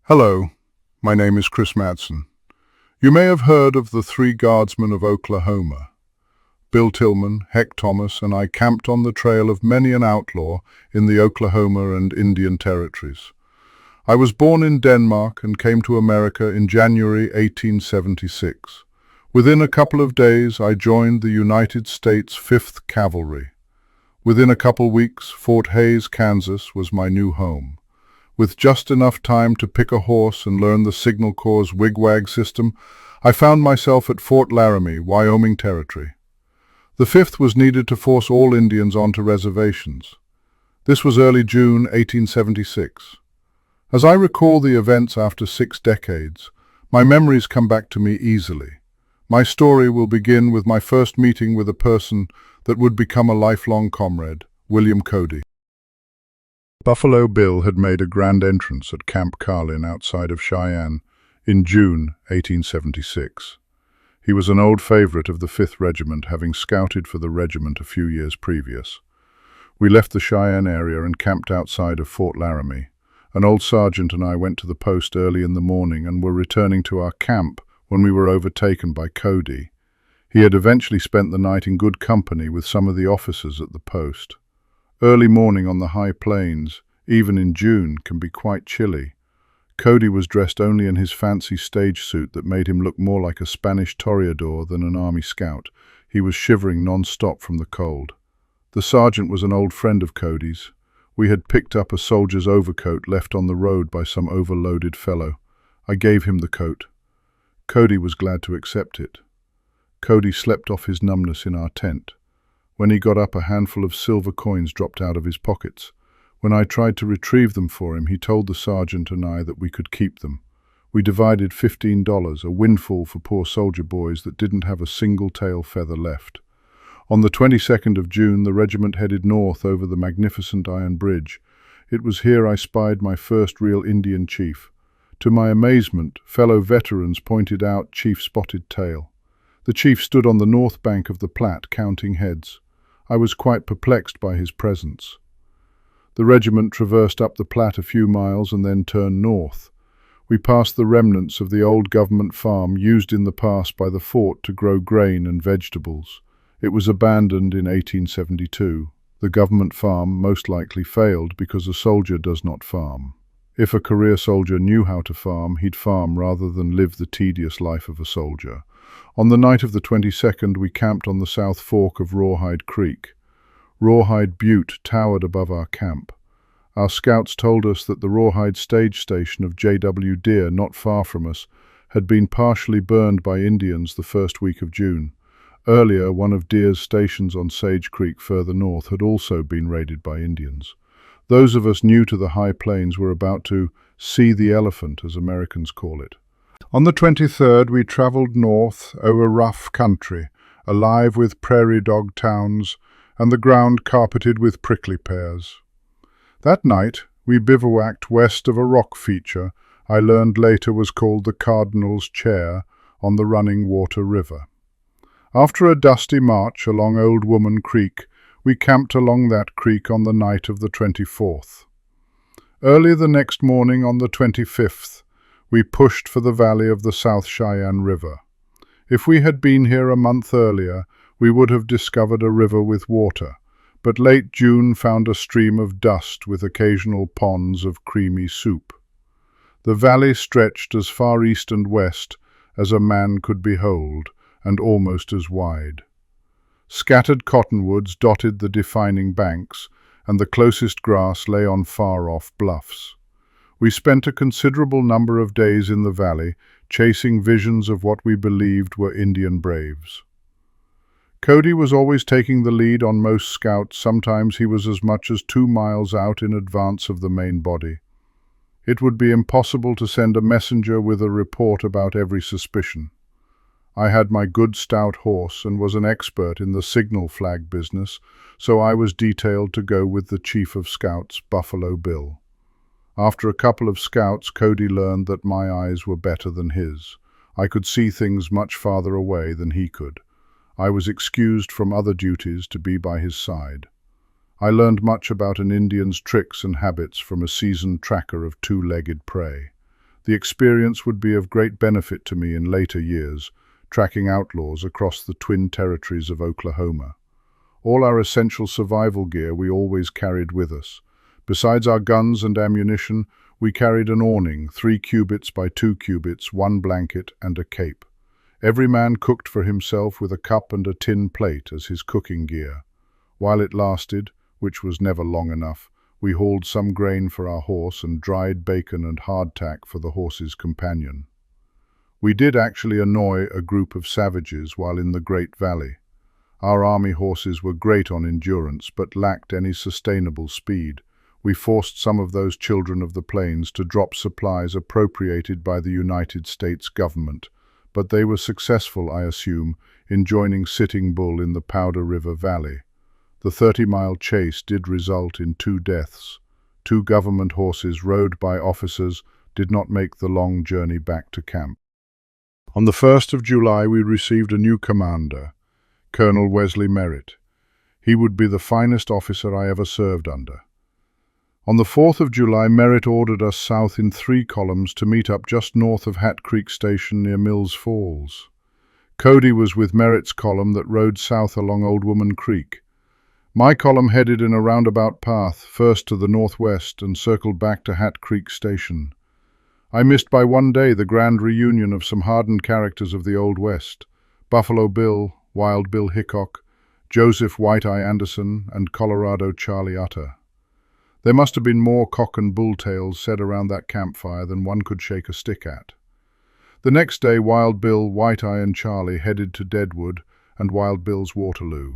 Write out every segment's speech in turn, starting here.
Hello, my name is Chris Madsen. You may have heard of the three guardsmen of Oklahoma. Bill Tillman, Heck Thomas, and I camped on the trail of many an outlaw in the Oklahoma and Indian territories. I was born in Denmark and came to America in January 1876. Within a couple of days, I joined the United States 5th Cavalry. Within a couple weeks, Fort Hays, Kansas was my new home. With just enough time to pick a horse and learn the Signal Corps' wigwag system, I found myself at Fort Laramie, Wyoming Territory. The 5th was needed to force all Indians onto reservations. This was early June 1876. As I recall the events after 6 decades, my memories come back to me easily. My story will begin with my first meeting with a person that would become a lifelong comrade, William Cody. Buffalo Bill had made a grand entrance at Camp Carlin outside of Cheyenne in June 1876. He was an old favorite of the 5th Regiment, having scouted for the regiment a few years previous. We left the Cheyenne area and camped outside of Fort Laramie. An old sergeant and I went to the post early in the morning and were returning to our camp when we were overtaken by Cody. He had eventually spent the night in good company with some of the officers at the post. Early morning on the high plains, even in June, can be quite chilly. Cody was dressed only in his fancy stage suit that made him look more like a Spanish toreador than an army scout. He was shivering non-stop from the cold. The sergeant was an old friend of Cody's. We had picked up a soldier's overcoat left on the road by some overloaded fellow. I gave him the coat. Cody was glad to accept it. Cody slept off his numbness in our tent. When he got up, a handful of silver coins dropped out of his pockets. When I tried to retrieve them for him, he told the sergeant and I that we could keep them. We divided $15, a windfall for poor soldier boys that didn't have a single tail feather left. On the 22nd of June, the regiment headed north over the magnificent iron bridge. It was here I spied my first real Indian chief. To my amazement, fellow veterans pointed out Chief Spotted Tail. The chief stood on the north bank of the Platte, counting heads. I was quite perplexed by his presence. The regiment traversed up the Platte a few miles and then turned north. We passed the remnants of the old government farm used in the past by the fort to grow grain and vegetables. It was abandoned in 1872. The government farm most likely failed because a soldier does not farm. If a career soldier knew how to farm, he'd farm rather than live the tedious life of a soldier. On the night of the 22nd, we camped on the south fork of Rawhide Creek. Rawhide Butte towered above our camp. Our scouts told us that the Rawhide stage station of J.W. Deere, not far from us, had been partially burned by Indians the first week of June. Earlier, one of Deere's stations on Sage Creek further north had also been raided by Indians. Those of us new to the high plains were about to see the elephant, as Americans call it. On the 23rd, we traveled north over rough country, alive with prairie dog towns and the ground carpeted with prickly pears. That night, we bivouacked west of a rock feature I learned later was called the Cardinal's Chair on the running Water River. After a dusty march along Old Woman Creek, we camped along that creek on the night of the 24th. Early the next morning on the 25th, we pushed for the valley of the South Cheyenne River. If we had been here a month earlier, we would have discovered a river with water, but late June found a stream of dust with occasional ponds of creamy soup. The valley stretched as far east and west as a man could behold, and almost as wide. Scattered cottonwoods dotted the defining banks, and the closest grass lay on far-off bluffs. We spent a considerable number of days in the valley, chasing visions of what we believed were Indian braves. Cody was always taking the lead on most scouts. Sometimes he was as much as 2 miles out in advance of the main body. It would be impossible to send a messenger with a report about every suspicion. I had my good stout horse and was an expert in the signal flag business, so I was detailed to go with the chief of scouts, Buffalo Bill. After a couple of scouts, Cody learned that my eyes were better than his. I could see things much farther away than he could. I was excused from other duties to be by his side. I learned much about an Indian's tricks and habits from a seasoned tracker of two-legged prey. The experience would be of great benefit to me in later years, tracking outlaws across the twin territories of Oklahoma. All our essential survival gear we always carried with us. Besides our guns and ammunition, we carried an awning, 3 cubits by 2 cubits, 1 blanket, and a cape. Every man cooked for himself with a cup and a tin plate as his cooking gear. While it lasted, which was never long enough, we hauled some grain for our horse and dried bacon and hardtack for the horse's companion. We did actually annoy a group of savages while in the Great Valley. Our army horses were great on endurance but lacked any sustainable speed. We forced some of those children of the plains to drop supplies appropriated by the United States government, but they were successful, I assume, in joining Sitting Bull in the Powder River Valley. The 30-mile chase did result in 2 deaths. 2 government horses rode by officers did not make the long journey back to camp. On the 1st of July we received a new commander, Colonel Wesley Merritt. He would be the finest officer I ever served under. On the 4th of July, Merritt ordered us south in 3 columns to meet up just north of Hat Creek Station near Mills Falls. Cody was with Merritt's column that rode south along Old Woman Creek. My column headed in a roundabout path, first to the northwest and circled back to Hat Creek Station. I missed by 1 day the grand reunion of some hardened characters of the Old West: Buffalo Bill, Wild Bill Hickok, Joseph White-Eye Anderson, and Colorado Charlie Utter. There must have been more cock and bull tales said around that campfire than one could shake a stick at. The next day Wild Bill, White-Eye, and Charlie headed to Deadwood and Wild Bill's Waterloo.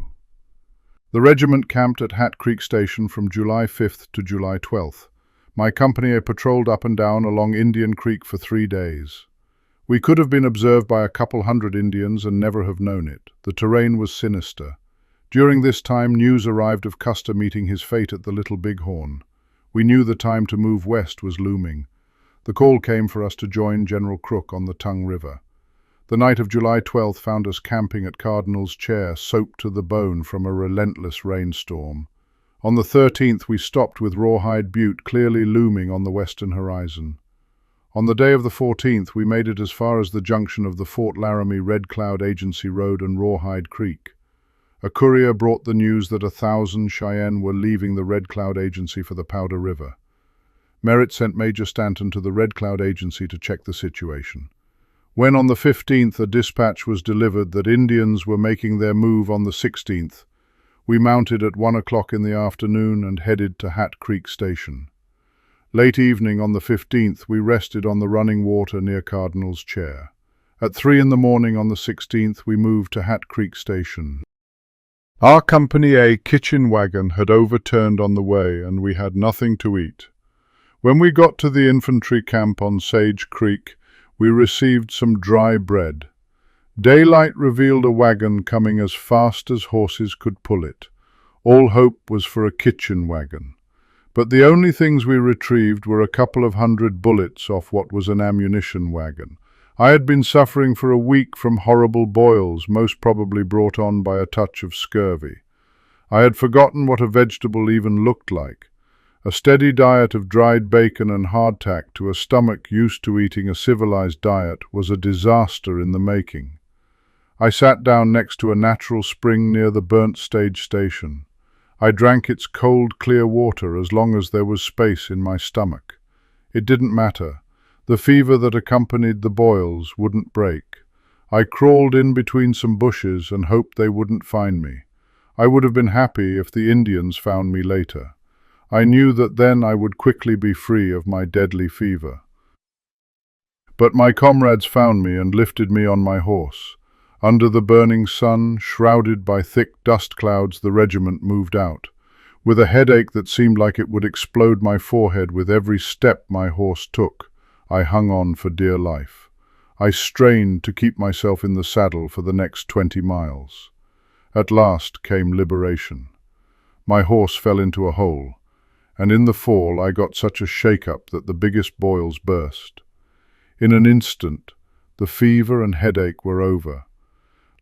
The regiment camped at Hat Creek Station from July 5th to July 12th. My company patrolled up and down along Indian Creek for 3 days. We could have been observed by a couple hundred Indians and never have known it. The terrain was sinister. During this time news arrived of Custer meeting his fate at the Little Bighorn. We knew the time to move west was looming. The call came for us to join General Crook on the Tongue River. The night of July 12th found us camping at Cardinal's Chair, soaked to the bone from a relentless rainstorm. On the 13th we stopped with Rawhide Butte clearly looming on the western horizon. On the day of the 14th we made it as far as the junction of the Fort Laramie Red Cloud Agency Road and Rawhide Creek. A courier brought the news that 1,000 Cheyenne were leaving the Red Cloud Agency for the Powder River. Merritt sent Major Stanton to the Red Cloud Agency to check the situation. When on the 15th a dispatch was delivered that Indians were making their move on the 16th, we mounted at 1 o'clock in the afternoon and headed to Hat Creek Station. Late evening on the 15th we rested on the running water near Cardinal's Chair. At 3 in the morning on the 16th we moved to Hat Creek Station. Our Company A kitchen wagon had overturned on the way and we had nothing to eat. When we got to the infantry camp on Sage Creek, we received some dry bread. Daylight revealed a wagon coming as fast as horses could pull it. All hope was for a kitchen wagon. But the only things we retrieved were a couple of 100 bullets off what was an ammunition wagon. I had been suffering for a week from horrible boils, most probably brought on by a touch of scurvy. I had forgotten what a vegetable even looked like. A steady diet of dried bacon and hardtack to a stomach used to eating a civilized diet was a disaster in the making. I sat down next to a natural spring near the burnt stage station. I drank its cold, clear water as long as there was space in my stomach. It didn't matter. The fever that accompanied the boils wouldn't break. I crawled in between some bushes and hoped they wouldn't find me. I would have been happy if the Indians found me later. I knew that then I would quickly be free of my deadly fever. But my comrades found me and lifted me on my horse. Under the burning sun, shrouded by thick dust clouds, the regiment moved out. With a headache that seemed like it would explode my forehead with every step my horse took, I hung on for dear life. I strained to keep myself in the saddle for the next 20 miles. At last came liberation. My horse fell into a hole, and in the fall I got such a shake-up that the biggest boils burst. In an instant, the fever and headache were over.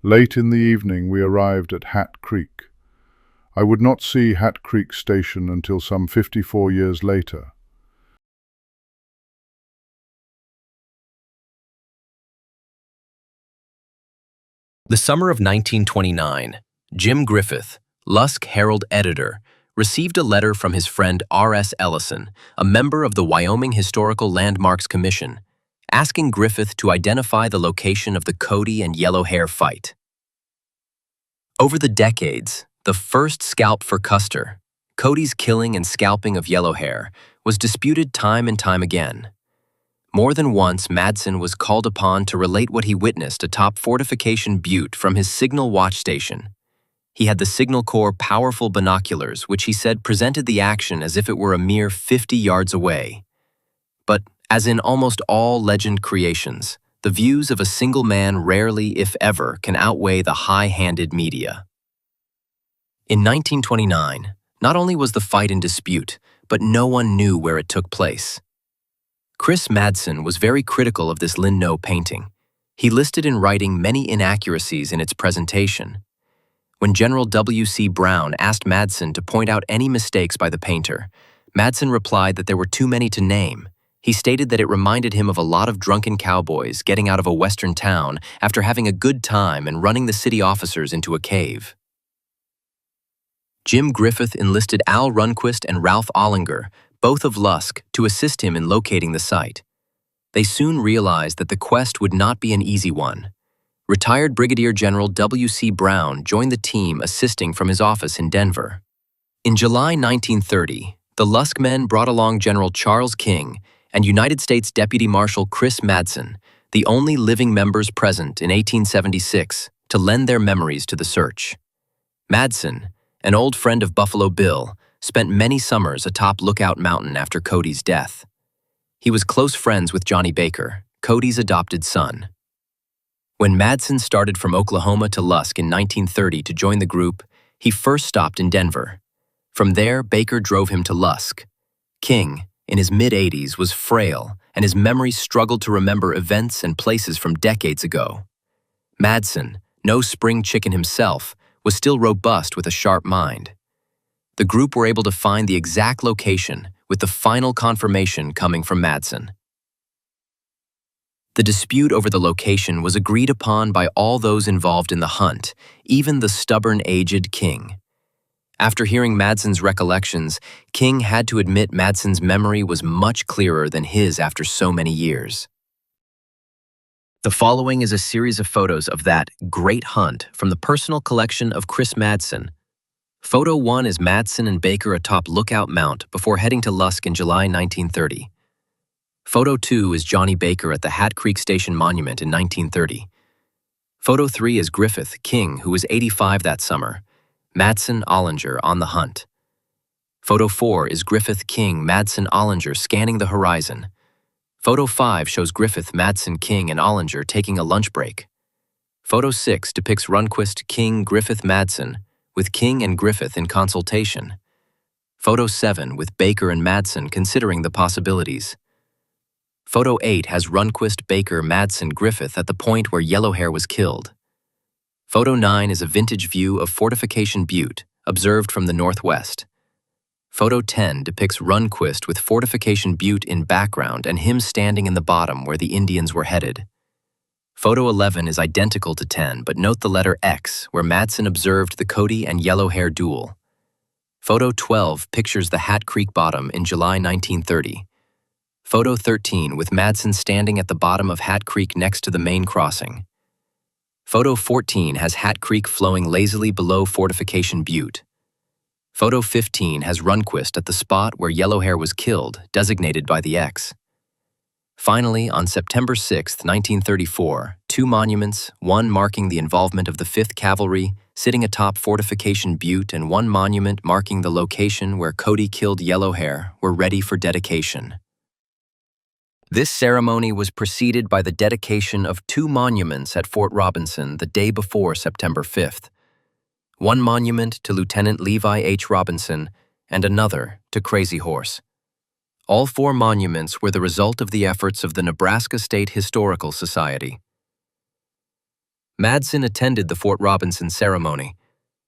Late in the evening we arrived at Hat Creek. I would not see Hat Creek Station until some 54 years later. The summer of 1929, Jim Griffith, Lusk Herald editor, received a letter from his friend R.S. Ellison, a member of the Wyoming Historical Landmarks Commission, asking Griffith to identify the location of the Cody and Yellow Hair fight. Over the decades, the first scalp for Custer, Cody's killing and scalping of Yellow Hair, was disputed time and time again. More than once, Madsen was called upon to relate what he witnessed atop Fortification Butte from his signal watch station. He had the Signal Corps' powerful binoculars, which he said presented the action as if it were a mere 50 yards away. But, as in almost all legend creations, the views of a single man rarely, if ever, can outweigh the high-handed media. In 1929, not only was the fight in dispute, but no one knew where it took place. Chris Madsen was very critical of this Lin-No painting. He listed in writing many inaccuracies in its presentation. When General W.C. Brown asked Madsen to point out any mistakes by the painter, Madsen replied that there were too many to name. He stated that it reminded him of a lot of drunken cowboys getting out of a western town after having a good time and running the city officers into a cave. Jim Griffith enlisted Al Runquist and Ralph Ollinger, both of Lusk, to assist him in locating the site. They soon realized that the quest would not be an easy one. Retired Brigadier General W.C. Brown joined the team assisting from his office in Denver. In July 1930, the Lusk men brought along General Charles King and United States Deputy Marshal Chris Madsen, the only living members present in 1876, to lend their memories to the search. Madsen, an old friend of Buffalo Bill, spent many summers atop Lookout Mountain after Cody's death. He was close friends with Johnny Baker, Cody's adopted son. When Madsen started from Oklahoma to Lusk in 1930 to join the group, he first stopped in Denver. From there, Baker drove him to Lusk. King, in his mid-80s, was frail, and his memory struggled to remember events and places from decades ago. Madsen, no spring chicken himself, was still robust with a sharp mind. The group were able to find the exact location, with the final confirmation coming from Madsen. The dispute over the location was agreed upon by all those involved in the hunt, even the stubborn, aged King. After hearing Madsen's recollections, King had to admit Madsen's memory was much clearer than his after so many years. The following is a series of photos of that great hunt from the personal collection of Chris Madsen. Photo 1 is Madsen and Baker atop Lookout Mount before heading to Lusk in July 1930. Photo 2 is Johnny Baker at the Hat Creek Station Monument in 1930. Photo 3 is Griffith, King, who was 85 that summer. Madsen, Ollinger on the hunt. Photo 4 is Griffith, King, Madsen, Ollinger scanning the horizon. Photo 5 shows Griffith, Madsen, King, and Ollinger taking a lunch break. Photo 6 depicts Runquist, King, Griffith, Madsen, with King and Griffith in consultation. Photo 7 with Baker and Madsen considering the possibilities. Photo 8 has Runquist, Baker, Madsen, Griffith at the point where Yellow Hair was killed. Photo 9 is a vintage view of Fortification Butte, observed from the northwest. Photo 10 depicts Runquist with Fortification Butte in background and him standing in the bottom where the Indians were headed. Photo 11 is identical to 10, but note the letter X, where Madsen observed the Cody and Yellow Hair duel. Photo 12 pictures the Hat Creek bottom in July 1930. Photo 13 with Madsen standing at the bottom of Hat Creek next to the main crossing. Photo 14 has Hat Creek flowing lazily below Fortification Butte. Photo 15 has Runquist at the spot where Yellow Hair was killed, designated by the X. Finally, on September 6, 1934, two monuments, one marking the involvement of the 5th Cavalry, sitting atop Fortification Butte, and one monument marking the location where Cody killed Yellow Hair, were ready for dedication. This ceremony was preceded by the dedication of two monuments at Fort Robinson the day before September 5th. One monument to Lieutenant Levi H. Robinson and another to Crazy Horse. All four monuments were the result of the efforts of the Nebraska State Historical Society. Madsen attended the Fort Robinson ceremony.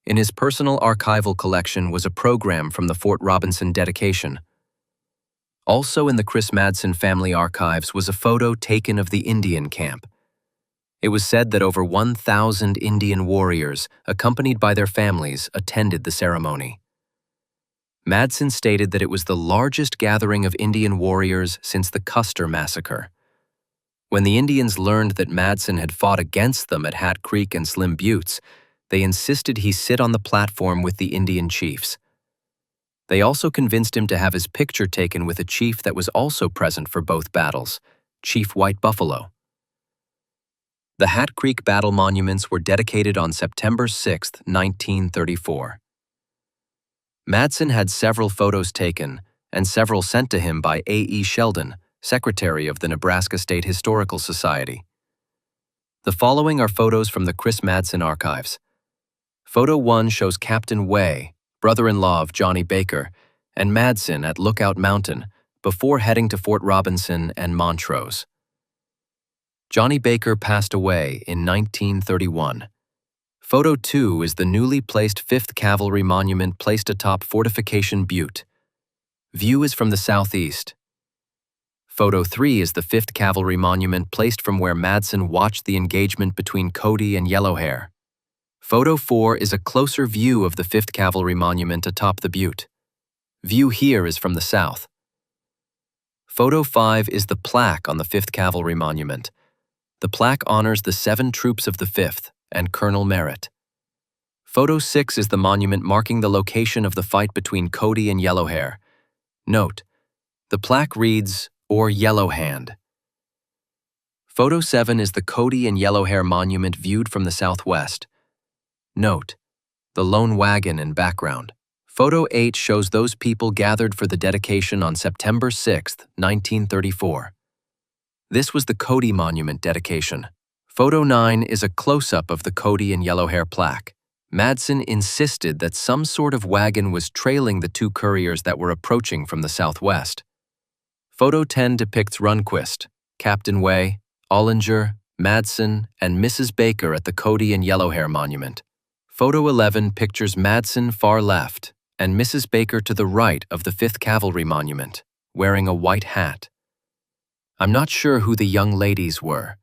In his personal archival collection was a program from the Fort Robinson dedication. Also in the Chris Madsen family archives was a photo taken of the Indian camp. It was said that over 1,000 Indian warriors, accompanied by their families, attended the ceremony. Madsen stated that it was the largest gathering of Indian warriors since the Custer Massacre. When the Indians learned that Madsen had fought against them at Hat Creek and Slim Buttes, they insisted he sit on the platform with the Indian chiefs. They also convinced him to have his picture taken with a chief that was also present for both battles, Chief White Buffalo. The Hat Creek battle monuments were dedicated on September 6, 1934. Madsen had several photos taken and several sent to him by A.E. Sheldon, Secretary of the Nebraska State Historical Society. The following are photos from the Chris Madsen archives. Photo 1 shows Captain Way, brother-in-law of Johnny Baker, and Madsen at Lookout Mountain before heading to Fort Robinson and Montrose. Johnny Baker passed away in 1931. Photo 2 is the newly placed 5th Cavalry Monument placed atop Fortification Butte. View is from the southeast. Photo 3 is the 5th Cavalry Monument placed from where Madsen watched the engagement between Cody and Yellowhair. Photo 4 is a closer view of the 5th Cavalry Monument atop the butte. View here is from the south. Photo 5 is the plaque on the 5th Cavalry Monument. The plaque honors the 7 troops of the 5th and Colonel Merritt. Photo 6 is the monument marking the location of the fight between Cody and Yellowhair. Note, the plaque reads, "or Yellow Hand." Photo 7 is the Cody and Yellowhair monument viewed from the southwest. Note, the lone wagon in background. Photo 8 shows those people gathered for the dedication on September 6, 1934. This was the Cody Monument dedication. Photo 9 is a close-up of the Cody and Yellowhair plaque. Madsen insisted that some sort of wagon was trailing the 2 couriers that were approaching from the southwest. Photo 10 depicts Runquist, Captain Way, Ollinger, Madsen, and Mrs. Baker at the Cody and Yellowhair Monument. Photo 11 pictures Madsen far left and Mrs. Baker to the right of the 5th Cavalry Monument, wearing a white hat. I'm not sure who the young ladies were.